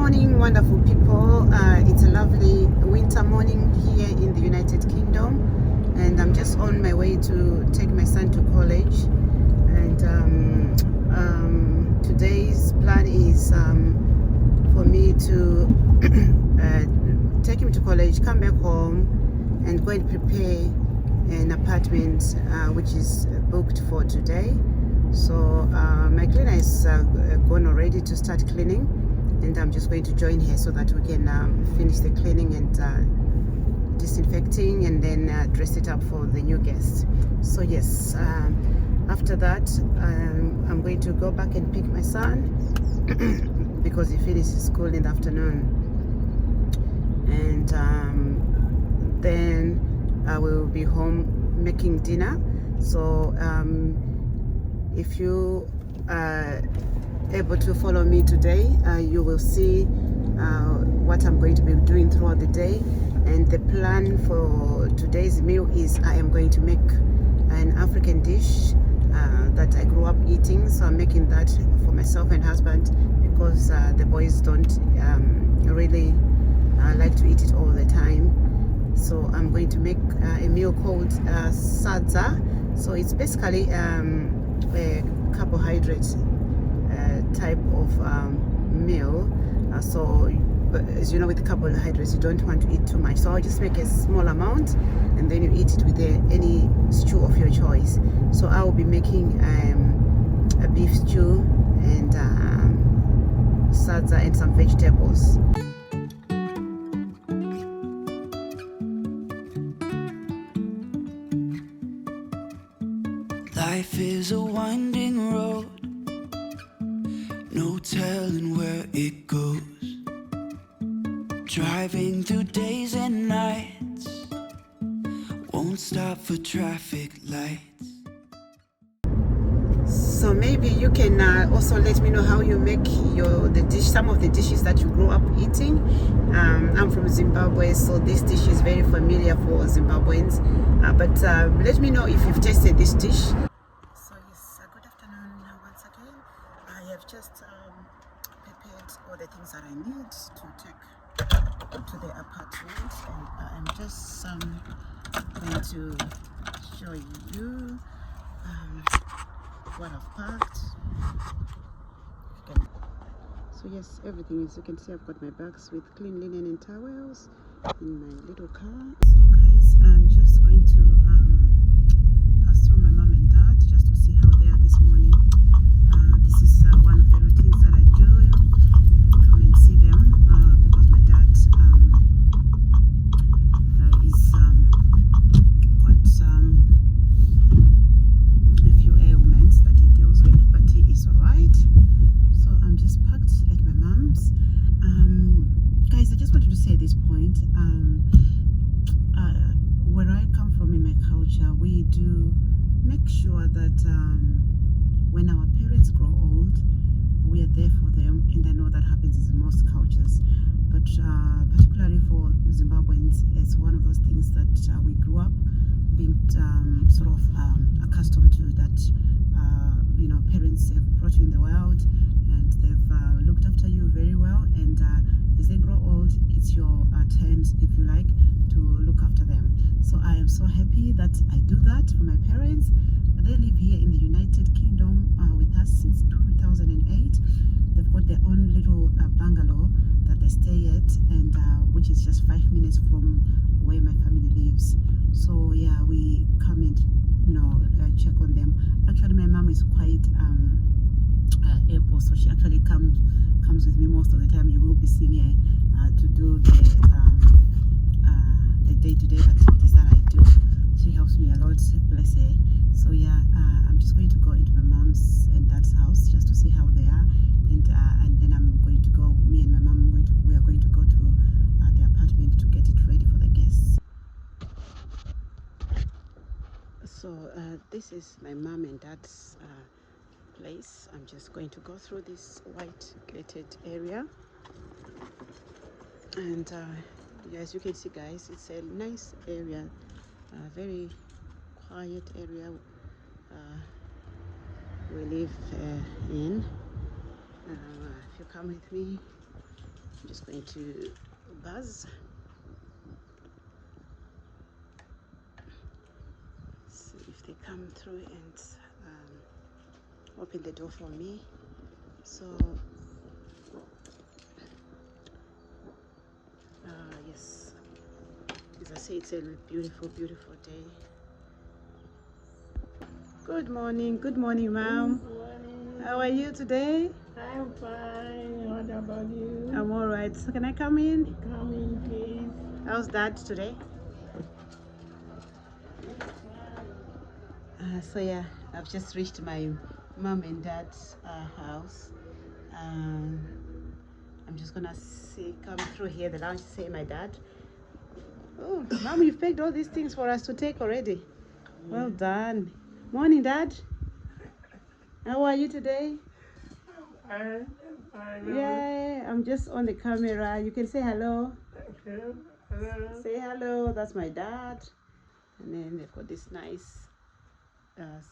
morning, wonderful people. It's a lovely winter morning here in the United Kingdom, and I'm just on my way to take my son to college. And today's plan is for me to take him to college, come back home, and go and prepare an apartment which is booked for today. So my cleaner is gone already to start cleaning, and I'm just going to join her so that we can finish the cleaning and disinfecting, and then dress it up for the new guest. So yes, after that I'm going to go back and pick my son because he finishes school in the afternoon, and then I will be home making dinner. So if you are able to follow me today, you will see what I'm going to be doing throughout the day. And the plan for today's meal is I am going to make an African dish that I grew up eating. So I'm making that for myself and husband because the boys don't really like to eat it all the time. So I'm going to make a meal called Sadza. So it's basically a carbohydrate type of meal. So as you know, with carbohydrates you don't want to eat too much, so I'll just make a small amount and then you eat it with any stew of your choice. So I will be making a beef stew and sadza and some vegetables. Life is a winding road, no telling where it goes. Driving through days and nights, won't stop for traffic lights. So maybe you can also let me know how you make some of the dishes that you grew up eating. I'm from Zimbabwe, so this dish is very familiar for Zimbabweans. But let me know if you've tasted this dish. So yes, good afternoon once again. I have just prepared all the things that I need to take to the apartment, and I'm just going to show you what I've packed. So yes, everything, as you can see, I've got my bags with clean linen and towels in my little car. So guys, I'm just going to pass through my mom and dad just to see how they are this morning. This is one of the routines that I do. Come and see them because my dad is quite a few ailments that he deals with, but he is alright. So I'm just packed at my mom's. Guys, I just wanted to say at this point, where I come from in my culture, we do make sure that when our parents grow old, we are there for them, and I know that happens in most cultures, but particularly for Zimbabweans, it's one of those things that we grew up being sort of accustomed to, that you know, parents have brought you in the world and they've looked after you very well, and as they grow old, it's your turn, if you like, to look after them. So I am so happy that I do that for my parents. They live here in the United Kingdom with us since 2008. They've got their own little bungalow that they stay at, and which is just 5 minutes from where my family lives. So yeah, we come and, you know, check on them. Actually, my mom is quite able, so she actually comes with me most of the time. You will be seeing her to do the day-to-day activities that I do. She helps me a lot, bless her. So yeah, I'm just going to go into my mom's and dad's house just to see how they are, and then I'm going to go. Me and my mom, we are going to go to the apartment to get it ready for the guests. So this is my mom and dad's place. I'm just going to go through this white gated area, and as you can see, guys, it's a nice area, very quiet area we live in. If you come with me, I'm just going to buzz. See if they come through and open the door for me. So yes, as I say, it's a beautiful day. Good morning, ma'am. How are you today? I'm fine. What about you? I'm all right. So can I come in? Come in, please. How's Dad today? So yeah, I've just reached my mom and dad's house. I'm just gonna come through here, the lounge, to say my dad. Oh, Mom, you've packed all these things for us to take already. Well done. Morning, Dad. How are you today? Fine. Yeah, I'm just on the camera. You can say hello. Hello. Hello. Say hello. That's my dad. And then they've got this nice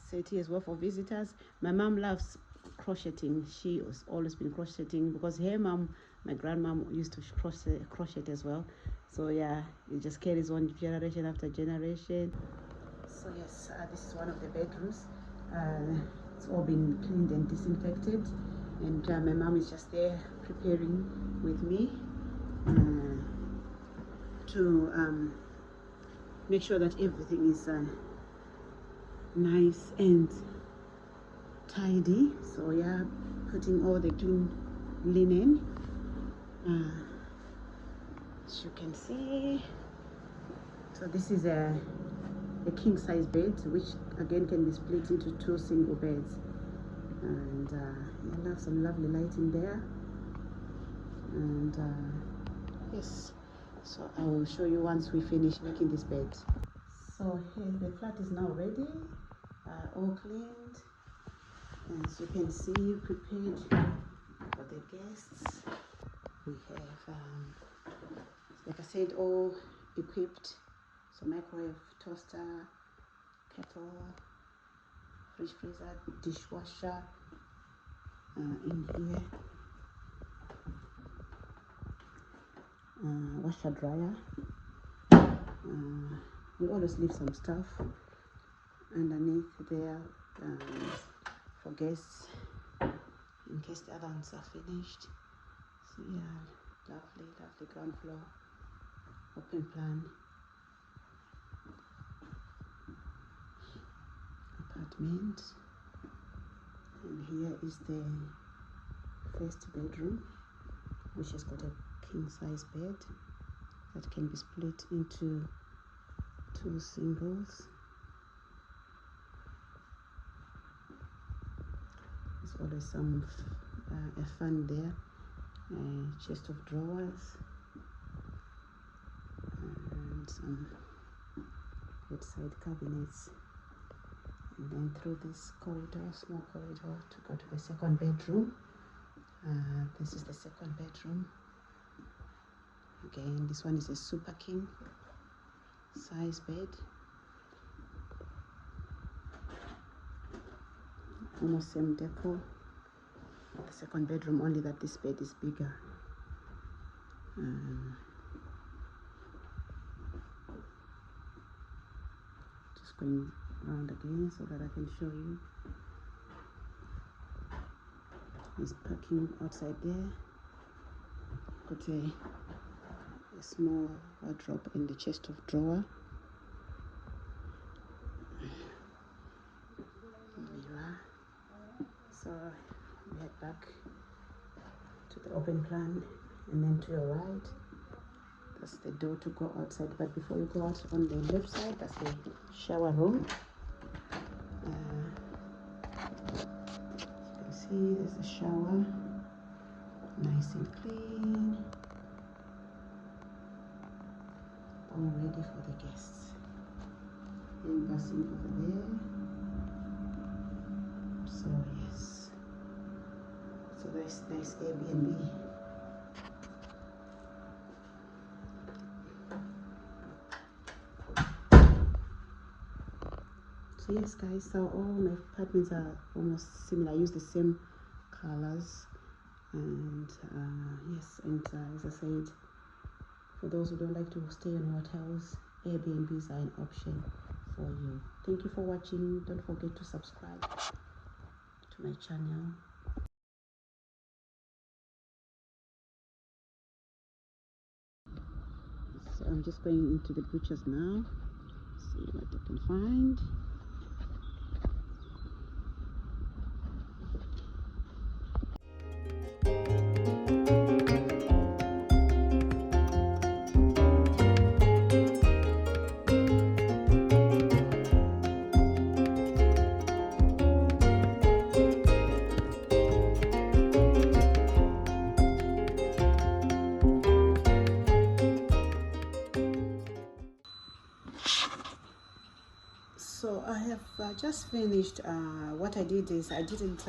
settee as well for visitors. My mom loves crocheting. She has always been crocheting because her mom, my grandmom, used to crochet as well. So yeah, it just carries on generation after generation. So yes, this is one of the bedrooms. It's all been cleaned and disinfected, and my mom is just there preparing with me to make sure that everything is nice and tidy. So yeah, putting all the clean linen, as you can see. So this is a king size bed, which again can be split into 2 single beds, and you'll have some lovely lighting there. And yes, so I will show you once we finish making this bed. So here the flat is now ready, all cleaned. As you can see, prepared for the guests. We have, like I said, all equipped. So microwave, toaster, kettle, fridge, freezer, dishwasher in here, washer, dryer. We always leave some stuff underneath there for guests in case the other ones are finished. So yeah, lovely ground floor, open plan apartment. And here is the first bedroom, which has got a king size bed that can be split into 2 singles. There's always some a fan there, a chest of drawers, and some bedside cabinets. And then through this corridor, small corridor, to go to the second bedroom. This is the second bedroom. Again, this one is a super king size bed, almost same decor. The second bedroom, only that this bed is bigger. Just going around again so that I can show you. He's parking outside there. Got a small wardrobe in the chest of drawer. Mirror. So we head back to the open plan, and then to your right, that's the door to go outside. But before you go out, on the left side, that's the shower room. You can see there's a shower, nice and clean, all ready for the guests. And bathroom over there. So yes, so that's nice Airbnb. So yes guys, so all my apartments are almost similar. I use the same colors, And yes, and as I said, for those who don't like to stay in hotels, Airbnbs are an option for you. Thank you for watching. Don't forget to subscribe to my channel. So I'm just going into the butchers now, see what I can find. So I have just finished. What I did is I didn't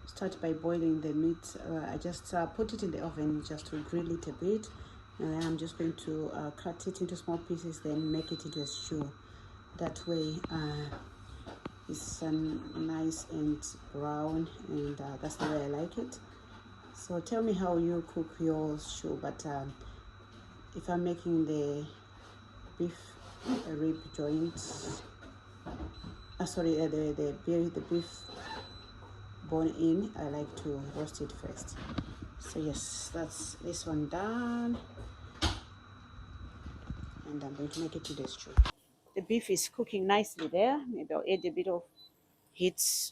start by boiling the meat. I just put it in the oven just to grill it a bit, and then I'm just going to cut it into small pieces, then make it into a stew. That way it's nice and brown, and that's the way I like it. So tell me how you cook your stew. But if I'm making the beef rib joints, the beef bone in, I like to roast it first. So yes, that's this one done, and I'm going to make it to the stew. The beef is cooking nicely there. Maybe I'll add a bit of heat,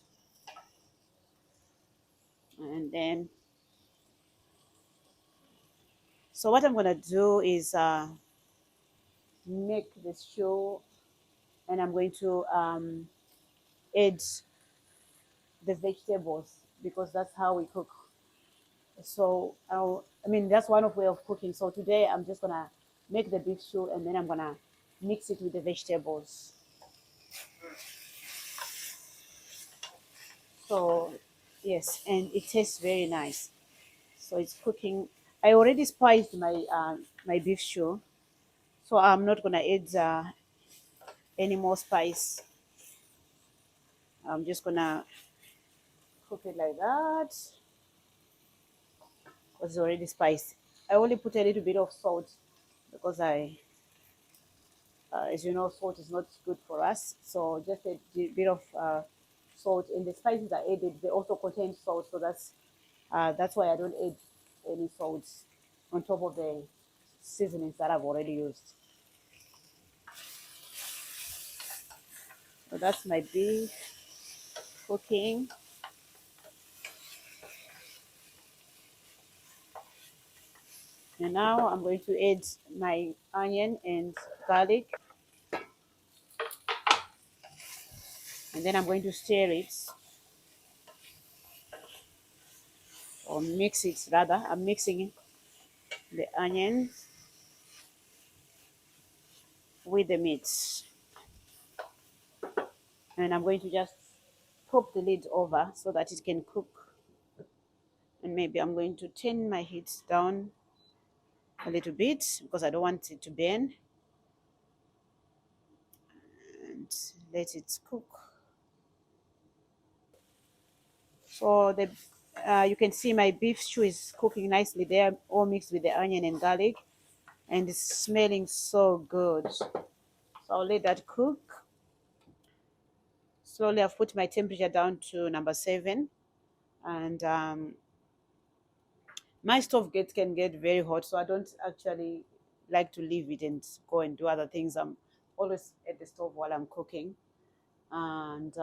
and then so what I'm gonna do is make the stew, and I'm going to add the vegetables because that's how we cook. So I mean that's one of way of cooking. So today I'm just gonna make the beef stew, and then I'm gonna mix it with the vegetables. So yes, and it tastes very nice. So it's cooking. I already spiced my beef stew, so I'm not gonna add any more spice. I'm just gonna cook it like that because it's already spiced. I only put a little bit of salt because as you know, salt is not good for us. So just a bit of salt, and the spices I added, they also contain salt. So that's why I don't add any salt on top of the seasonings that I've already used. So that's my beef cooking. And now I'm going to add my onion and garlic, and then I'm going to stir it or mix it rather. I'm mixing the onions with the meat, and I'm going to just pop the lid over so that it can cook. And maybe I'm going to turn my heat down a little bit because I don't want it to burn, and let it cook. So you can see my beef stew is cooking nicely there, all mixed with the onion and garlic, and it's smelling so good. So I'll let that cook. Slowly, I've put my temperature down to number 7, and my stove can get very hot, so I don't actually like to leave it and go and do other things. I'm always at the stove while I'm cooking, and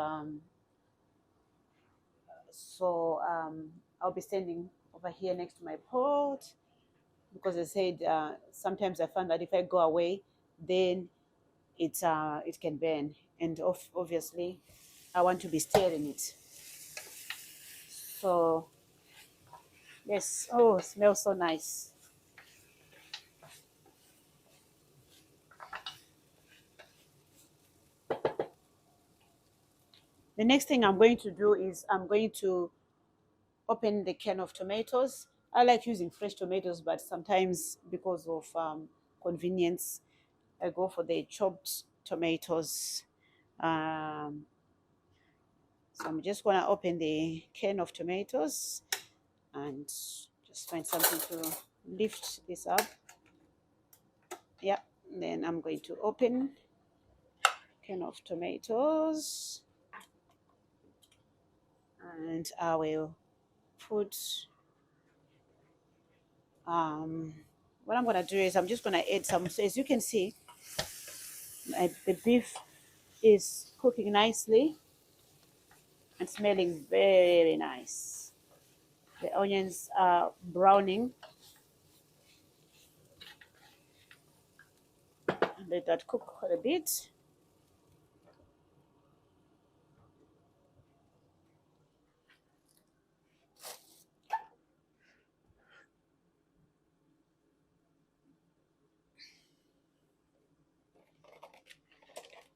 so I'll be standing over here next to my pot because I said sometimes I find that if I go away, then it can burn, and obviously I want to be stirring it. So yes, oh, it smells so nice. The next thing I'm going to do is I'm going to open the can of tomatoes. I like using fresh tomatoes, but sometimes because of convenience, I go for the chopped tomatoes. So I'm just going to open the can of tomatoes, and just find something to lift this up. Yep. Then I'm going to open can of tomatoes, and I will put what I'm gonna do is I'm just gonna add some. So as you can see, the beef is cooking nicely and smelling very nice. The onions are browning. Let that cook a bit.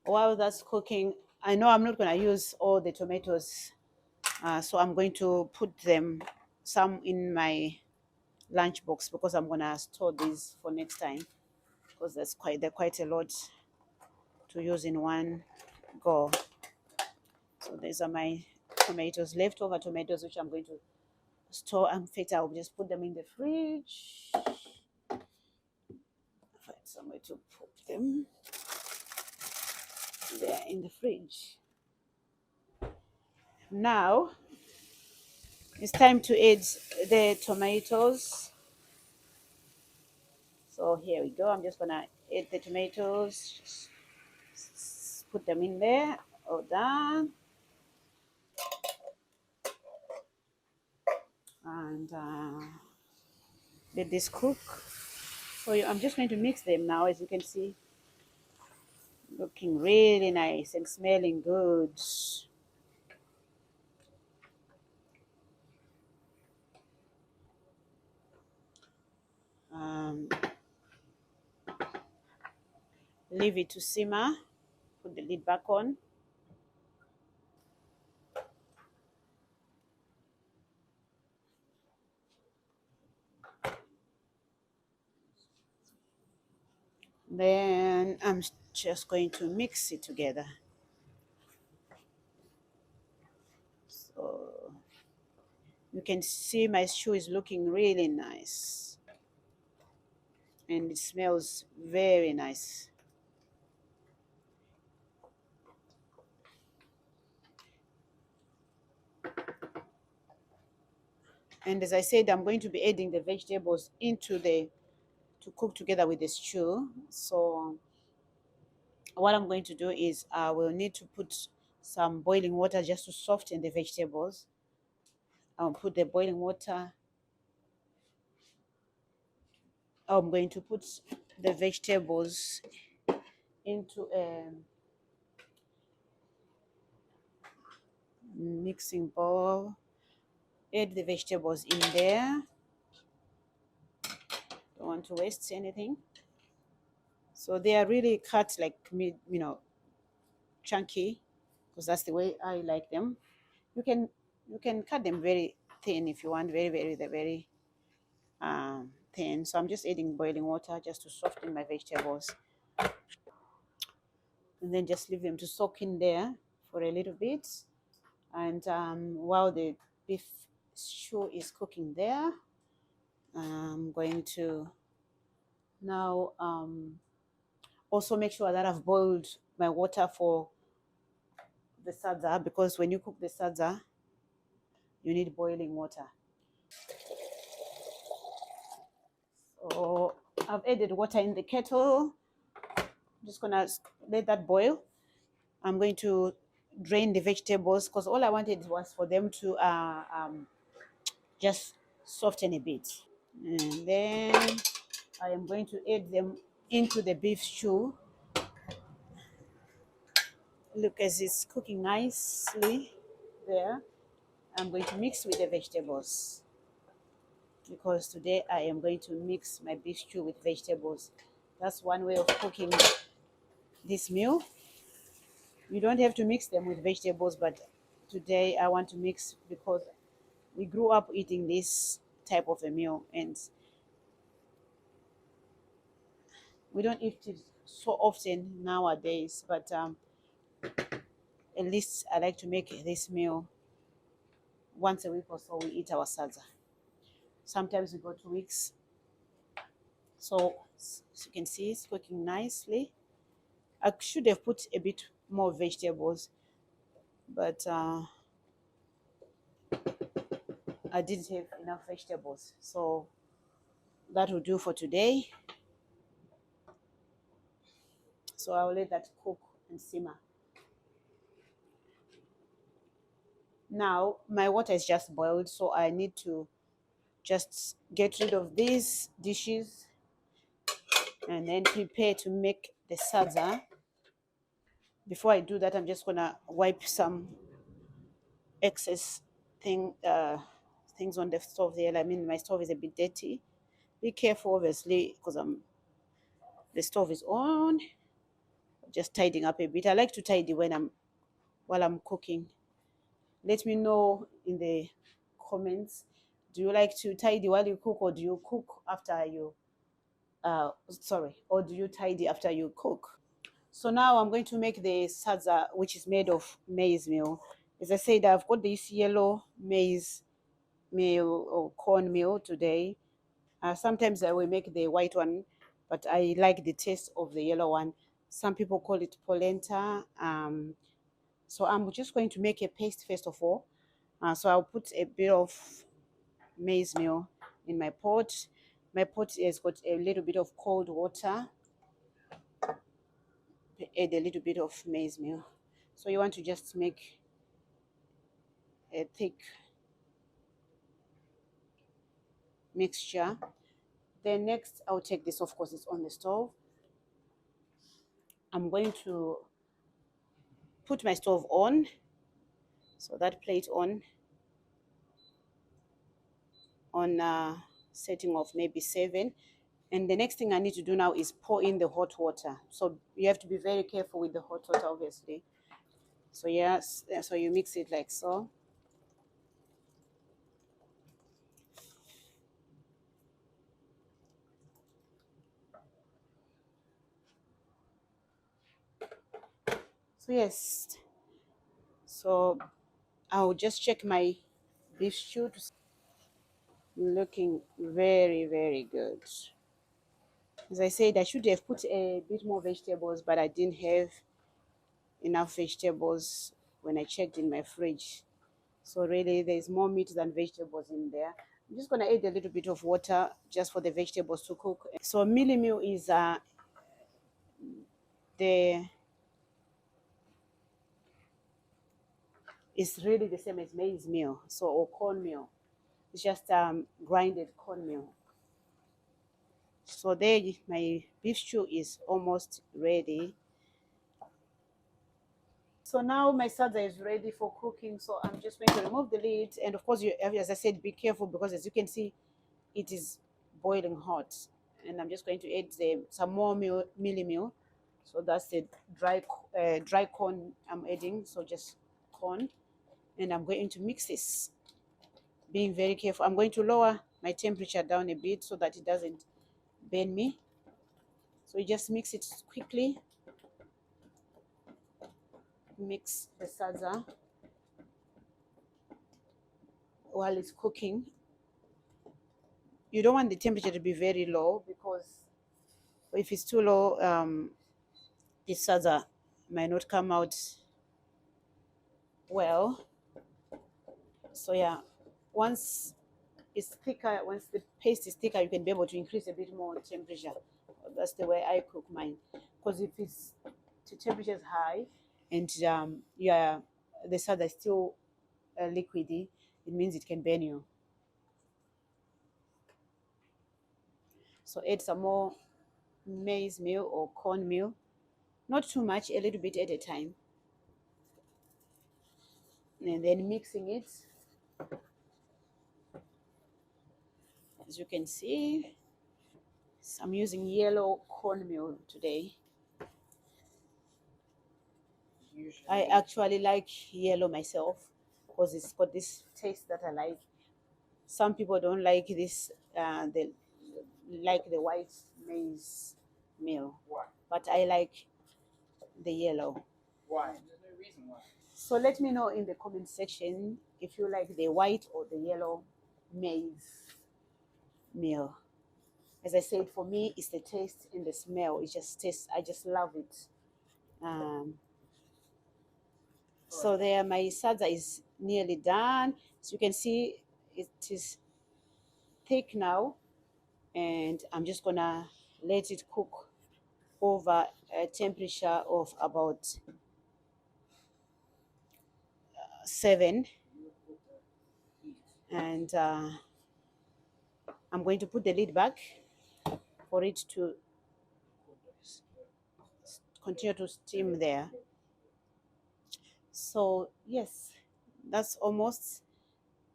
While that's cooking, I know I'm not going to use all the tomatoes, so I'm going to put them some in my lunchbox because I'm going to store these for next time because they're quite a lot to use in one go. So these are my tomatoes, leftover tomatoes, which I'm going to store. In fact, I'll just put them in the fridge. Find somewhere to put them. They're in the fridge. Now it's time to add the tomatoes. So here we go. I'm just gonna add the tomatoes. Just put them in there. All done. And let this cook. So I'm just going to mix them now, as you can see. Looking really nice and smelling good. Um, leave it to simmer. Put the lid back on. Then I'm just going to mix it together. So you can see my stew is looking really nice. And it smells very nice. And as I said, I'm going to be adding the vegetables to cook together with the stew. So what I'm going to do is I will need to put some boiling water just to soften the vegetables. I'll put the boiling water. I'm going to put the vegetables into a mixing bowl. Add the vegetables in there. Don't want to waste anything. So they are really cut like chunky, because that's the way I like them. You can cut them very thin if you want, very thin. So I'm just adding boiling water just to soften my vegetables, and then just leave them to soak in there for a little bit. And while the beef stew is cooking there, I'm going to now also make sure that I've boiled my water for the sadza, because when you cook the sadza, you need boiling water. So I've added water in the kettle. I'm just gonna let that boil. I'm going to drain the vegetables because all I wanted was for them to just soften a bit. And then I am going to add them into the beef stew. Look, as it's cooking nicely there, I'm going to mix with the vegetables, because today I am going to mix my beef stew with vegetables. That's one way of cooking this meal. You don't have to mix them with vegetables, but today I want to mix because we grew up eating this type of a meal and we don't eat it so often nowadays, but at least I like to make this meal once a week or so. We eat our sadza. Sometimes we go 2 weeks. So as you can see, it's cooking nicely. I should have put a bit more vegetables, but I didn't have enough vegetables. So that will do for today. So I'll let that cook and simmer. Now my water is just boiled, so I need to just get rid of these dishes and then prepare to make the sadza. Before I do that, I'm just gonna wipe some excess things on the stove there. I mean, my stove is a bit dirty. Be careful, obviously, because the stove is on. Just tidying up a bit. I like to tidy while I'm cooking. Let me know in the comments. Do you like to tidy while you cook, or do you cook after you? Or do you tidy after you cook? So now I'm going to make the sadza, which is made of maize meal. As I said, I've got this yellow maize meal or corn meal today. Sometimes I will make the white one, but I like the taste of the yellow one. Some people call it polenta. So I'm just going to make a paste first of all. So I'll put a bit of maize meal in my pot. My pot has got a little bit of cold water. Add a little bit of maize meal. So you want to just make a thick mixture. Then next I'll take this, of course it's on the stove. I'm going to put my stove on, so that plate on setting of maybe 7. And the next thing I need to do now is pour in the hot water. So you have to be very careful with the hot water, obviously. So yes, so you mix it like so. So yes, so I'll just check my beef stew. Looking very, very good. As I said, I should have put a bit more vegetables, but I didn't have enough vegetables when I checked in my fridge. So really, there's more meat than vegetables in there. I'm just gonna add a little bit of water just for the vegetables to cook. So mealie meal is the it's really the same as maize meal, so or corn meal. It's just grinded corn meal. So there, my beef stew is almost ready. So now my sadza is ready for cooking. So I'm just going to remove the lid, and of course, as I said, be careful because as you can see, it is boiling hot. And I'm just going to add some more mealie meal. So that's the dry corn I'm adding. So just corn, and I'm going to mix this. Being very careful, I'm going to lower my temperature down a bit so that it doesn't burn me. So you just mix it quickly. Mix the sadza while it's cooking. You don't want the temperature to be very low because if it's too low, the sadza might not come out well. So yeah, once it's thicker, once the paste is thicker, you can be able to increase a bit more temperature. That's the way I cook mine. Because if it's the temperature is high and yeah, the sadza is still liquidy, it means it can burn you. So add some more maize meal or corn meal, not too much, a little bit at a time, and then mixing it. As you can see, I'm using yellow cornmeal today. I actually like yellow myself because it's got this taste that I like. Some people don't like this, they like the white maize meal. Why? But I like the yellow. Why? There's no reason why. So let me know in the comment section if you like the white or the yellow maize meal. As I said, for me, it's the taste and the smell. It just tastes, I just love it. So there, my sadza is nearly done. So you can see it is thick now, and I'm just gonna let it cook over a temperature of about 7, and I'm going to put the lid back for it to continue to steam there. So yes, that's almost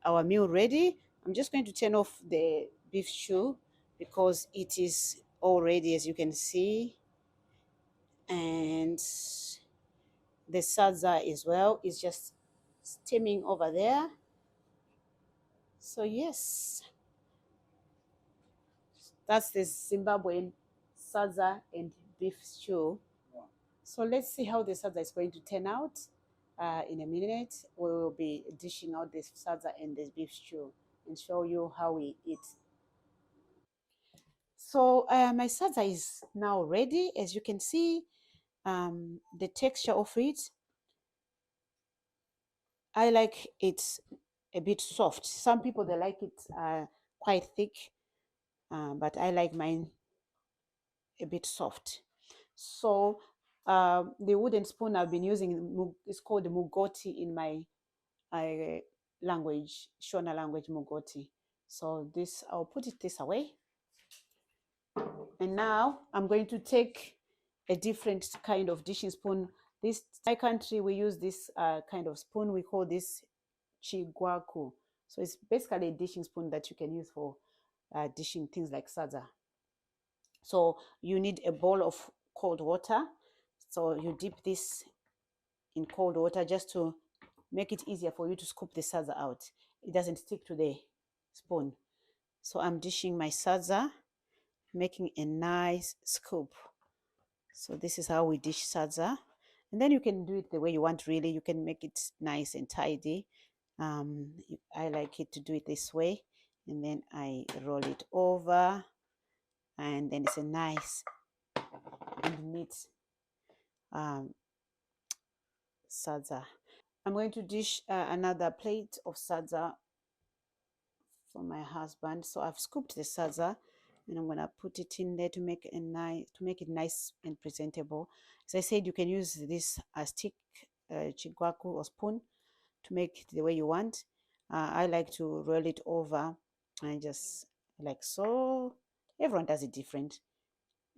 our meal ready. I'm just going to turn off the beef stew because it is all ready, as you can see, and the sadza as well is just steaming over there. So yes, that's the Zimbabwean sadza and beef stew. So let's see how the sadza is going to turn out. In a minute, we will be dishing out the sadza and the beef stew and show you how we eat. So my sadza is now ready. As you can see, the texture of it, I like it a bit soft. Some people, they like it quite thick, but I like mine a bit soft. So the wooden spoon I've been using is called mugoti in my language, Shona language, mugoti. So this, I'll put it this away. And now I'm going to take a different kind of dishing spoon. This, my country, we use this kind of spoon. We call this chigwaku. So it's basically a dishing spoon that you can use for dishing things like sadza. So you need a bowl of cold water. So you dip this in cold water just to make it easier for you to scoop the sadza out. It doesn't stick to the spoon. So I'm dishing my sadza, making a nice scoop. So this is how we dish sadza. And then you can do it the way you want, really. You can make it nice and tidy. I like it to do it this way. And then I roll it over. And then it's a nice and neat sadza. I'm going to dish another plate of sadza for my husband. So I've scooped the sadza and I'm gonna put it in there to make it nice and presentable. As I said, you can use this stick, chigwaku or spoon to make it the way you want. I like to roll it over and just like so. Everyone does it different,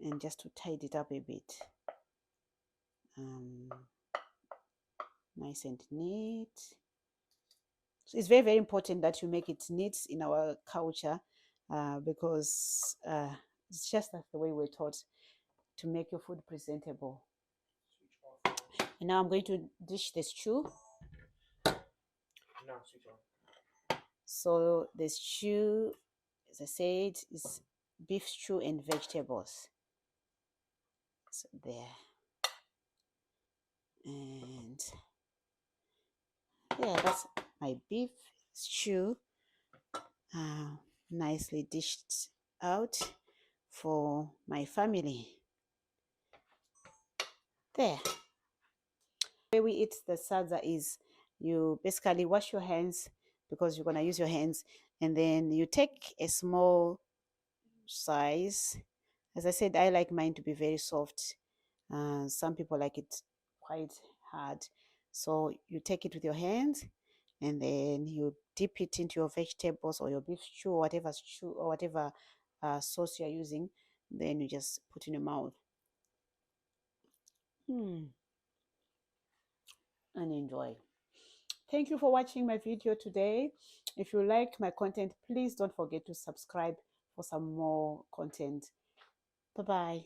and just to tidy it up a bit. Nice and neat. So it's very, very important that you make it neat in our culture because it's just that's the way we're taught to make your food presentable. And now I'm going to dish the stew. So the stew, as I said, is beef stew and vegetables. So there. And yeah, that's my beef stew, nicely dished out for my family. There. The way we eat the sadza is you basically wash your hands because you're going to use your hands, and then you take a small size. As I said, I like mine to be very soft. Some people like it quite hard. So you take it with your hands and then you dip it into your vegetables or your beef stew or whatever sauce you're using. Then you just put in your mouth. And enjoy. Thank you for watching my video today. If you like my content, please don't forget to subscribe for some more content. Bye-bye.